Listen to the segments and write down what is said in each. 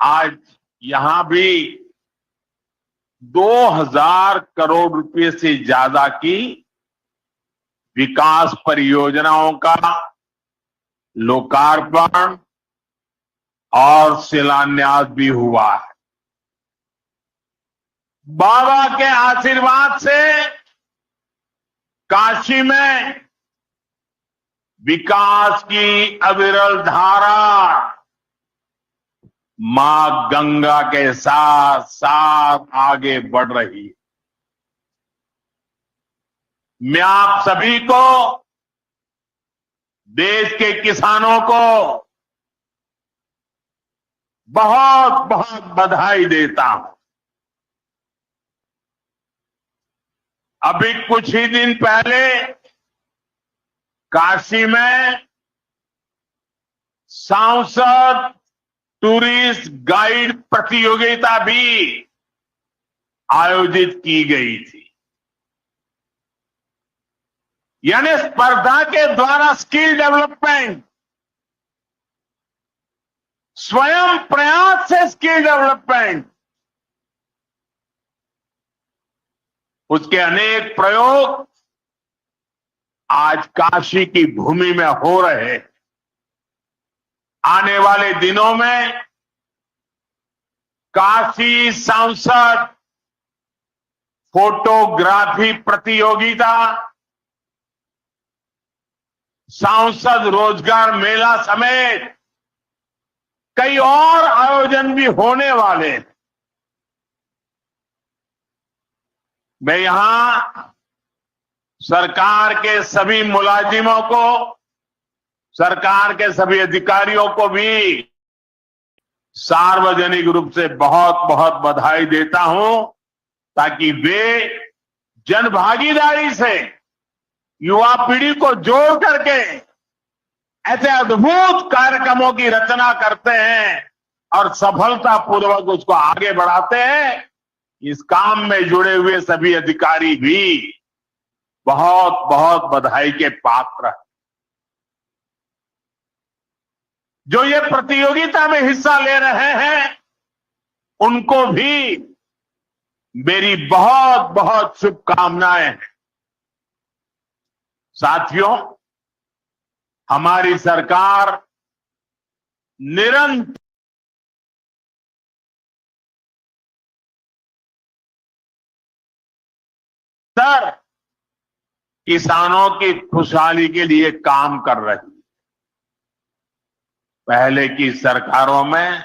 आज यहां भी 2000 करोड़ रुपए से ज्यादा की विकास परियोजनाओं का लोकार्पण और शिलान्यास भी हुआ है। बाबा के आशीर्वाद से काशी में विकास की अविरल धारा मां गंगा के साथ साथ आगे बढ़ रही है। मैं आप सभी को, देश के किसानों को बहुत बहुत बधाई देता हूं। अभी कुछ ही दिन पहले काशी में सांसद टूरिस्ट गाइड प्रतियोगिता भी आयोजित की गई थी। यानी स्पर्धा के द्वारा स्किल डेवलपमेंट, स्वयं प्रयास से स्किल डेवलपमेंट, उसके अनेक प्रयोग आज काशी की भूमि में हो रहे हैं। आने वाले दिनों में काशी सांसद फोटोग्राफी प्रतियोगिता, सांसद रोजगार मेला समेत कई और आयोजन भी होने वाले हैं। मैं यहां सरकार के सभी मुलाजिमों को, सरकार के सभी अधिकारियों को भी सार्वजनिक रूप से बहुत बहुत बधाई देता हूं, ताकि वे जनभागीदारी से युवा पीढ़ी को जोड़ करके ऐसे अद्भुत कार्यक्रमों की रचना करते हैं और सफलतापूर्वक उसको आगे बढ़ाते हैं। इस काम में जुड़े हुए सभी अधिकारी भी बहुत बहुत बधाई के पात्र हैं। जो ये प्रतियोगिता में हिस्सा ले रहे हैं उनको भी मेरी बहुत बहुत शुभकामनाएं हैं। साथियों, हमारी सरकार निरंतर किसानों की खुशहाली के लिए काम कर रही है। पहले की सरकारों में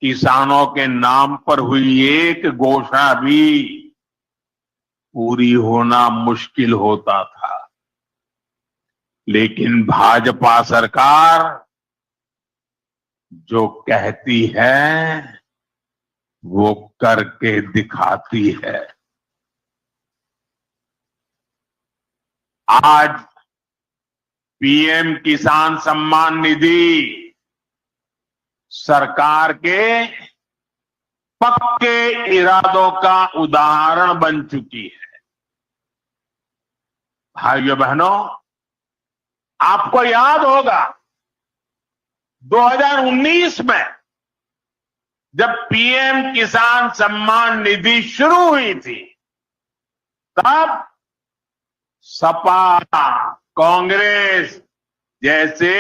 किसानों के नाम पर हुई एक घोषणा भी पूरी होना मुश्किल होता था, लेकिन भाजपा सरकार जो कहती है वो करके दिखाती है। आज पीएम किसान सम्मान निधि सरकार के पक्के इरादों का उदाहरण बन चुकी है। भाइयों बहनों, आपको याद होगा 2019 में जब पीएम किसान सम्मान निधि शुरू हुई थी, तब सपा, कांग्रेस जैसे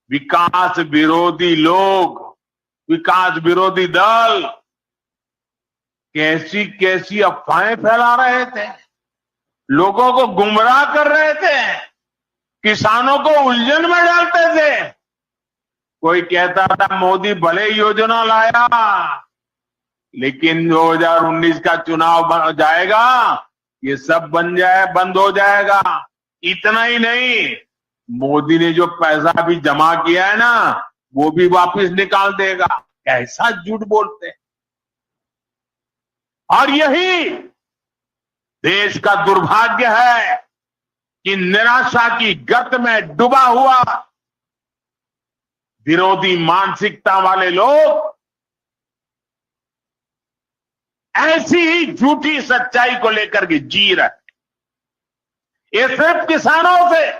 विकास विरोधी लोग, विकास विरोधी दल कैसी कैसी अफवाहें फैला रहे थे, लोगों को गुमराह कर रहे थे, किसानों को उलझन में डालते थे। कोई कहता था मोदी भले योजना लाया, लेकिन 2019 का चुनाव जाएगा, ये सब बंद हो जाएगा। इतना ही नहीं, मोदी ने जो पैसा भी जमा किया है ना, वो भी वापस निकाल देगा। कैसा झूठ बोलते हैं। और यही देश का दुर्भाग्य है कि निराशा की गर्त में डूबा हुआ विरोधी मानसिकता वाले लोग ऐसी ही झूठी सच्चाई को लेकर के जी रहे। ये सिर्फ किसानों से,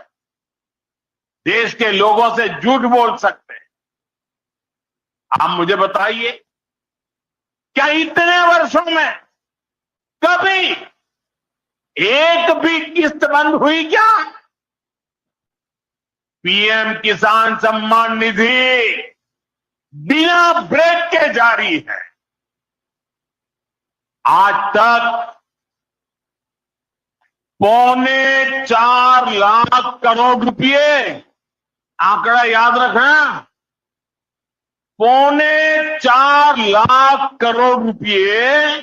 देश के लोगों से झूठ बोल सकते हैं, आप मुझे बताइए, क्या इतने वर्षों में कभी एक भी किस्त बंद हुई क्या? पीएम किसान सम्मान निधि बिना ब्रेक के जारी है। आज तक 4.25 करोड़ रुपए, आंकड़ा याद रखना, 4.25 करोड़ रुपए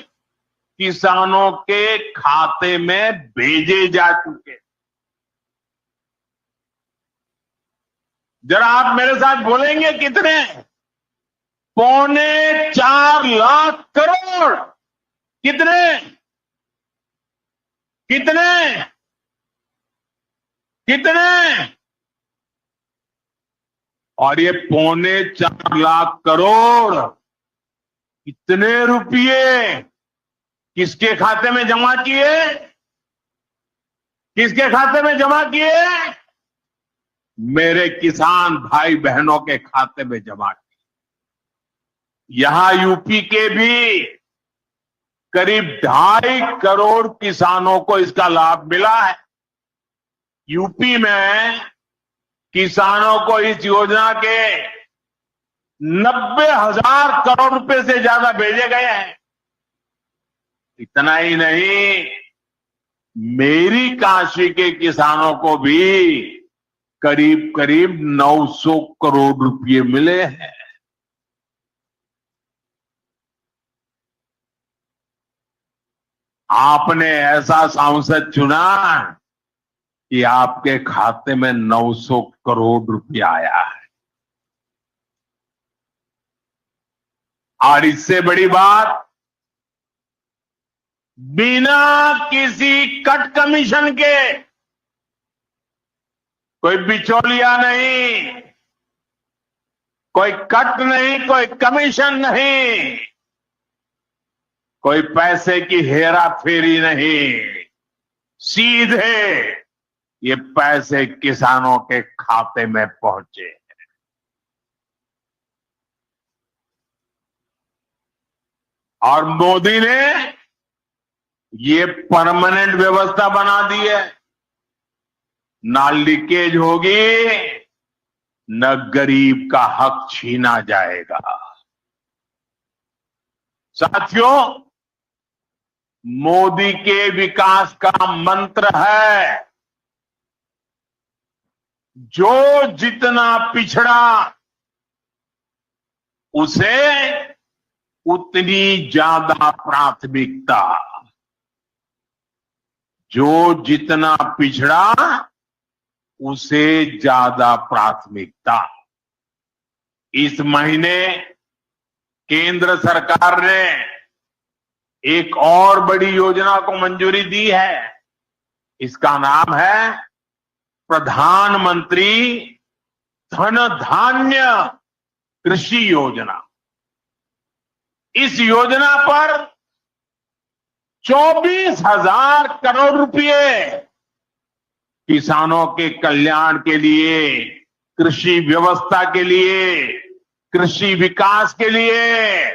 किसानों के खाते में भेजे जा चुके। जरा आप मेरे साथ बोलेंगे कितने? 4.25 करोड़। कितने? कितने? कितने? और ये 4.25 करोड़ कितने रुपये किसके खाते में जमा किए? किसके खाते में जमा किए? मेरे किसान भाई बहनों के खाते में जमा किए। यहां यूपी के भी करीब 2.5 करोड़ किसानों को इसका लाभ मिला है। यूपी में किसानों को इस योजना के 90,000 करोड़ रुपए से ज्यादा भेजे गए हैं। इतना ही नहीं, मेरी काशी के किसानों को भी करीब करीब 900 करोड़ रुपए मिले हैं। आपने ऐसा सांसद चुना कि आपके खाते में 900 करोड़ रुपया आया है। और इससे बड़ी बात, बिना किसी कट कमीशन के, कोई बिचौलिया नहीं, कोई कट नहीं, कोई कमीशन नहीं, कोई पैसे की हेरा फेरी नहीं, सीधे ये पैसे किसानों के खाते में पहुंचे। और मोदी ने ये परमानेंट व्यवस्था बना दी है। ना लीकेज होगी, न गरीब का हक छीना जाएगा। साथियों, मोदी के विकास का मंत्र है, जो जितना पिछड़ा उसे उतनी ज्यादा प्राथमिकता। जो जितना पिछड़ा उसे ज्यादा प्राथमिकता। इस महीने केंद्र सरकार ने एक और बड़ी योजना को मंजूरी दी है। इसका नाम है प्रधानमंत्री धन धान्य कृषि योजना। इस योजना पर 24,000 करोड़ रुपए किसानों के कल्याण के लिए, कृषि व्यवस्था के लिए, कृषि विकास के लिए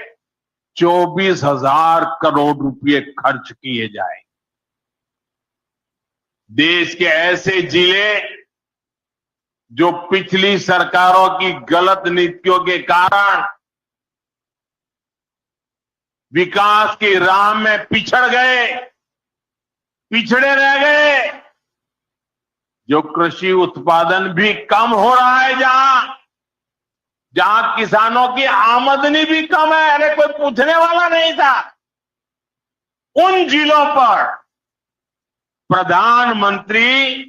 24,000 करोड़ रुपए खर्च किए जाए। देश के ऐसे जिले जो पिछली सरकारों की गलत नीतियों के कारण विकास की राह में पिछड़ गए, पिछड़े रह गए, जो कृषि उत्पादन भी कम हो रहा है, जहां किसानों की आमदनी भी कम है, अरे कोई पूछने वाला नहीं था, उन जिलों पर प्रधानमंत्री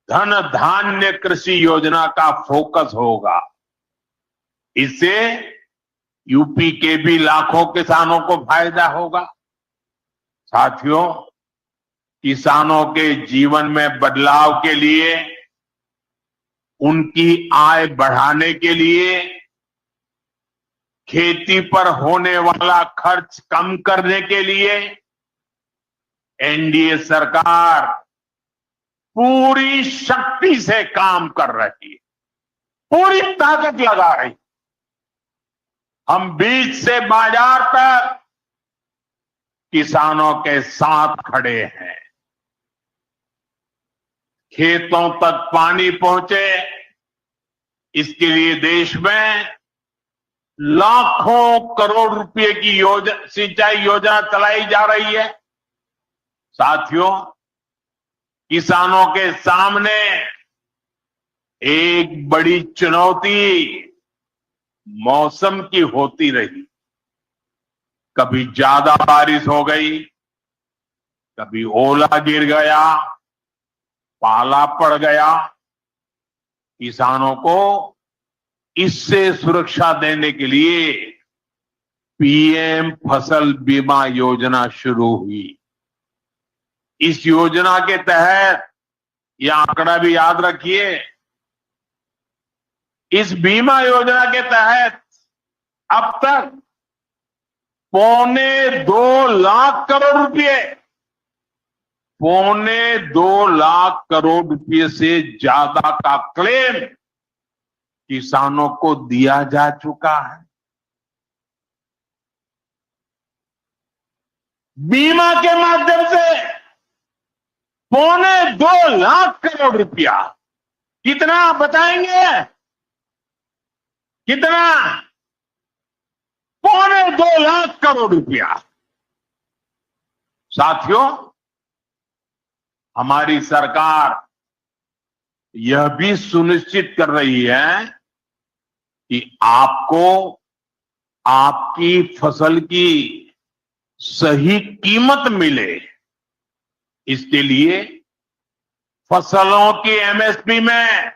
धन धान्य कृषि योजना का फोकस होगा। इससे यूपी के भी लाखों किसानों को फायदा होगा। साथियों, किसानों के जीवन में बदलाव के लिए, उनकी आय बढ़ाने के लिए, खेती पर होने वाला खर्च कम करने के लिए एनडीए सरकार पूरी शक्ति से काम कर रही है, पूरी ताकत लगा रही है। हम बीज से बाजार तक किसानों के साथ खड़े हैं। खेतों तक पानी पहुंचे, इसके लिए देश में लाखों करोड़ रुपए की सिंचाई योजना चलाई जा रही है। साथियों, किसानों के सामने एक बड़ी चुनौती मौसम की होती रही। कभी ज्यादा बारिश हो गई, कभी ओला गिर गया, पाला पड़ गया। किसानों को इससे सुरक्षा देने के लिए पीएम फसल बीमा योजना शुरू हुई। इस योजना के तहत, यह आंकड़ा भी याद रखिए, इस बीमा योजना के तहत अब तक 2.25 लाख करोड़ रुपए, 2.25 लाख करोड़ रुपए से ज्यादा का क्लेम किसानों को दिया जा चुका है। बीमा के माध्यम से 2.25 लाख करोड़ रुपया, कितना बताएंगे? कितना? 2.25 लाख करोड़ रुपया। साथियों, हमारी सरकार यह भी सुनिश्चित कर रही है कि आपको आपकी फसल की सही कीमत मिले। इसके लिए फसलों की एमएसपी में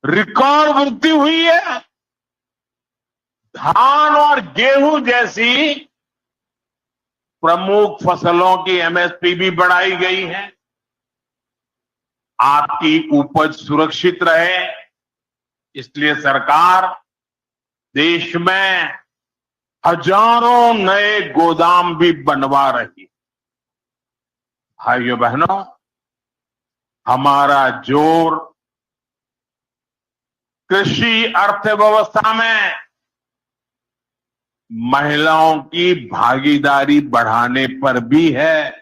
रिकॉर्ड वृद्धि हुई है। धान और गेहूं जैसी प्रमुख फसलों की एमएसपी भी बढ़ाई गई है। आपकी उपज सुरक्षित रहे, इसलिए सरकार देश में हजारों नए गोदाम भी बनवा रही है। भाइयों बहनों, हमारा जोर कृषि अर्थव्यवस्था में महिलाओं की भागीदारी बढ़ाने पर भी है।